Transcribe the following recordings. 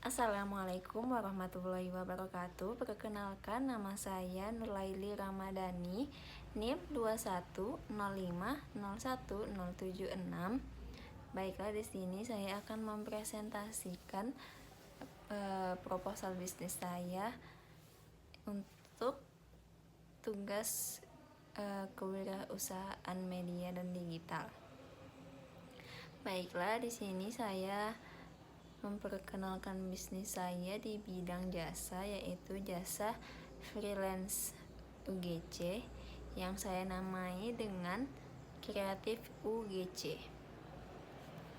Assalamualaikum warahmatullahi wabarakatuh. Perkenalkan, nama saya Nurlaili Ramadhani, NIM 2105010706. Baiklah, di sini saya akan mempresentasikan proposal bisnis saya untuk tugas kewirausahaan media dan digital. Baiklah, di sini saya memperkenalkan bisnis saya di bidang jasa, yaitu jasa freelance UGC yang saya namai dengan Kreatif UGC.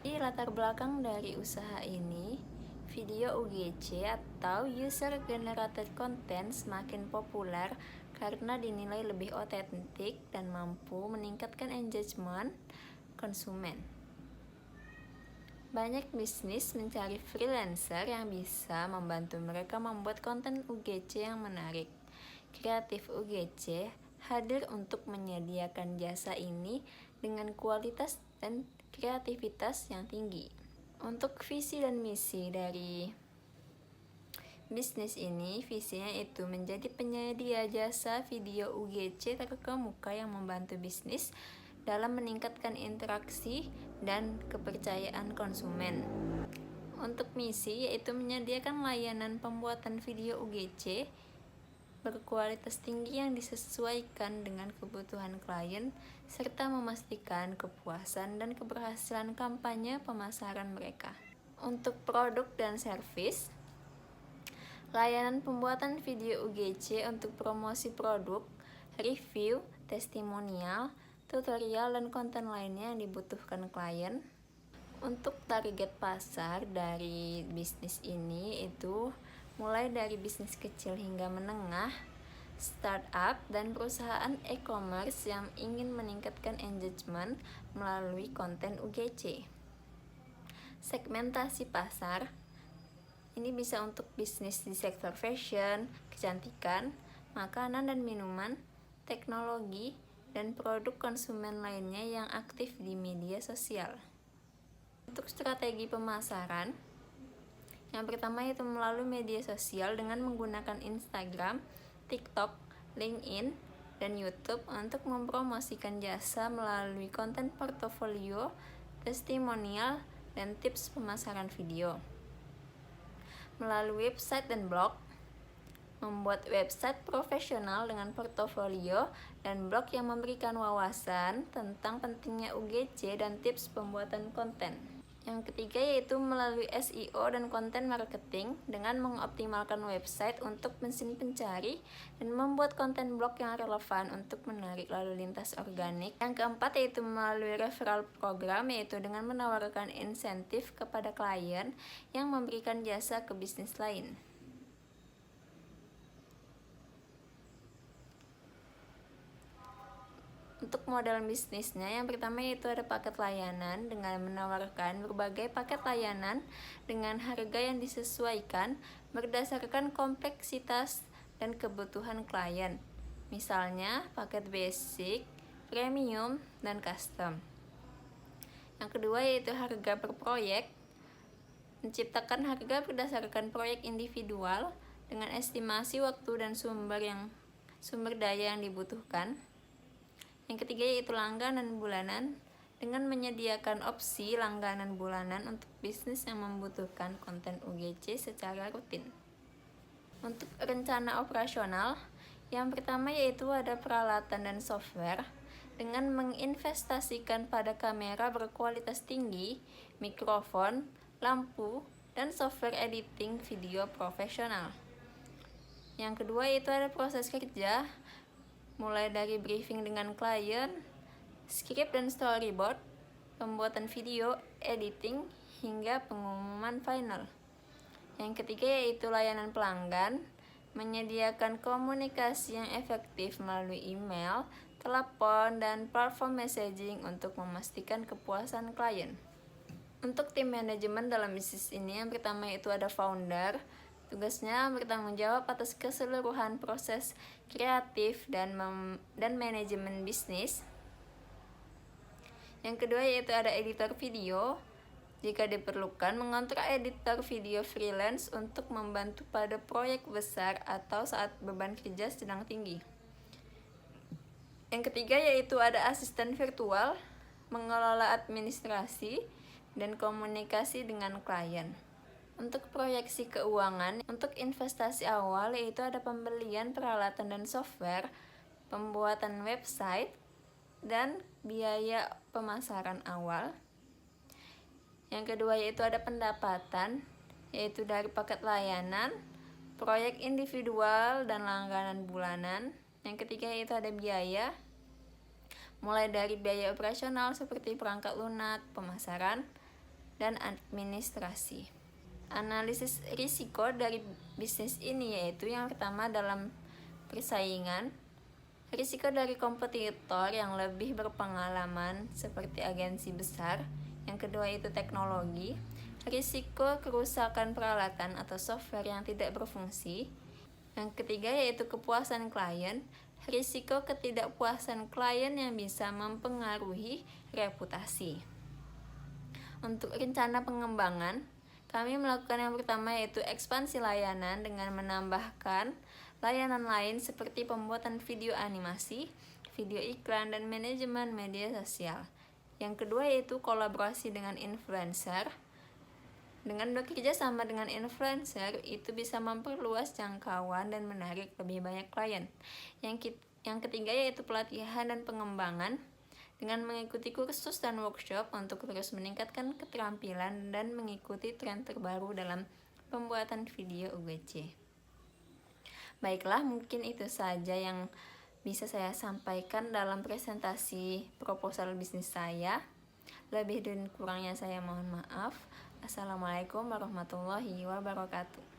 Di latar belakang dari usaha ini, video UGC atau User Generated Content semakin populer karena dinilai lebih otentik dan mampu meningkatkan engagement konsumen. Banyak bisnis mencari freelancer yang bisa membantu mereka membuat konten UGC yang menarik. Kreatif UGC hadir untuk menyediakan jasa ini dengan kualitas dan kreativitas yang tinggi. Untuk visi dan misi dari bisnis ini, visinya itu menjadi penyedia jasa video UGC terkemuka yang membantu bisnis dalam meningkatkan interaksi dan kepercayaan konsumen. Untuk misi, yaitu menyediakan layanan pembuatan video UGC berkualitas tinggi yang disesuaikan dengan kebutuhan klien, serta memastikan kepuasan dan keberhasilan kampanye pemasaran mereka. Untuk produk dan servis, layanan pembuatan video UGC untuk promosi produk, review, testimonial, tutorial, dan konten lainnya yang dibutuhkan klien. Untuk target pasar dari bisnis ini itu mulai dari bisnis kecil hingga menengah, startup, dan perusahaan e-commerce yang ingin meningkatkan engagement melalui konten UGC. Segmentasi pasar ini bisa untuk bisnis di sektor fashion, kecantikan, makanan dan minuman, teknologi, dan produk konsumen lainnya yang aktif di media sosial. Untuk strategi pemasaran, yang pertama itu melalui media sosial dengan menggunakan Instagram, TikTok, LinkedIn, dan YouTube untuk mempromosikan jasa melalui konten portofolio, testimonial, dan tips pemasaran video. Melalui website dan blog, membuat website profesional dengan portofolio dan blog yang memberikan wawasan tentang pentingnya UGC dan tips pembuatan konten. Yang ketiga yaitu melalui SEO dan konten marketing dengan mengoptimalkan website untuk mesin pencari dan membuat konten blog yang relevan untuk menarik lalu lintas organik. Yang keempat yaitu melalui referral program, yaitu dengan menawarkan insentif kepada klien yang memberikan jasa ke bisnis lain. Untuk model bisnisnya, yang pertama yaitu ada paket layanan dengan menawarkan berbagai paket layanan dengan harga yang disesuaikan berdasarkan kompleksitas dan kebutuhan klien. Misalnya paket basic, premium, dan custom. Yang kedua yaitu harga per proyek, menciptakan harga berdasarkan proyek individual dengan estimasi waktu dan sumber daya yang dibutuhkan. Yang ketiga yaitu langganan bulanan dengan menyediakan opsi langganan bulanan untuk bisnis yang membutuhkan konten UGC secara rutin. Untuk rencana operasional, yang pertama yaitu ada peralatan dan software dengan menginvestasikan pada kamera berkualitas tinggi, mikrofon, lampu, dan software editing video profesional. Yang kedua yaitu ada proses kerja, mulai dari briefing dengan klien, script dan storyboard, pembuatan video, editing, hingga pengumuman final. Yang ketiga yaitu layanan pelanggan, menyediakan komunikasi yang efektif melalui email, telepon, dan platform messaging untuk memastikan kepuasan klien. Untuk tim manajemen dalam bisnis ini, yang pertama yaitu ada founder. Tugasnya bertanggung jawab atas keseluruhan proses kreatif dan manajemen bisnis. Yang kedua yaitu ada editor video, Jika diperlukan, mengontrak editor video freelance untuk membantu pada proyek besar atau saat beban kerja sedang tinggi. Yang ketiga yaitu ada asisten virtual, mengelola administrasi dan komunikasi dengan klien. Untuk proyeksi keuangan, untuk investasi awal yaitu ada pembelian peralatan dan software, pembuatan website, dan biaya pemasaran awal. Yang kedua yaitu ada pendapatan, yaitu dari paket layanan, proyek individual, dan langganan bulanan. Yang ketiga yaitu ada biaya, mulai dari biaya operasional seperti perangkat lunak, pemasaran, dan administrasi. Analisis risiko dari bisnis ini yaitu yang pertama dalam persaingan, risiko dari kompetitor yang lebih berpengalaman seperti agensi besar. Yang kedua itu teknologi, risiko kerusakan peralatan atau software yang tidak berfungsi. Yang ketiga yaitu kepuasan klien, risiko ketidakpuasan klien yang bisa mempengaruhi reputasi. Untuk rencana pengembangan, kami melakukan yang pertama yaitu ekspansi layanan dengan menambahkan layanan lain seperti pembuatan video animasi, video iklan, dan manajemen media sosial. Yang kedua yaitu kolaborasi dengan influencer. Dengan bekerja sama dengan influencer, itu bisa memperluas jangkauan dan menarik lebih banyak klien. Yang ketiga yaitu pelatihan dan pengembangan, dengan mengikuti kursus dan workshop untuk terus meningkatkan keterampilan dan mengikuti tren terbaru dalam pembuatan video UGC. Baiklah, mungkin itu saja yang bisa saya sampaikan dalam presentasi proposal bisnis saya. Lebih dan kurangnya saya mohon maaf. Assalamualaikum warahmatullahi wabarakatuh.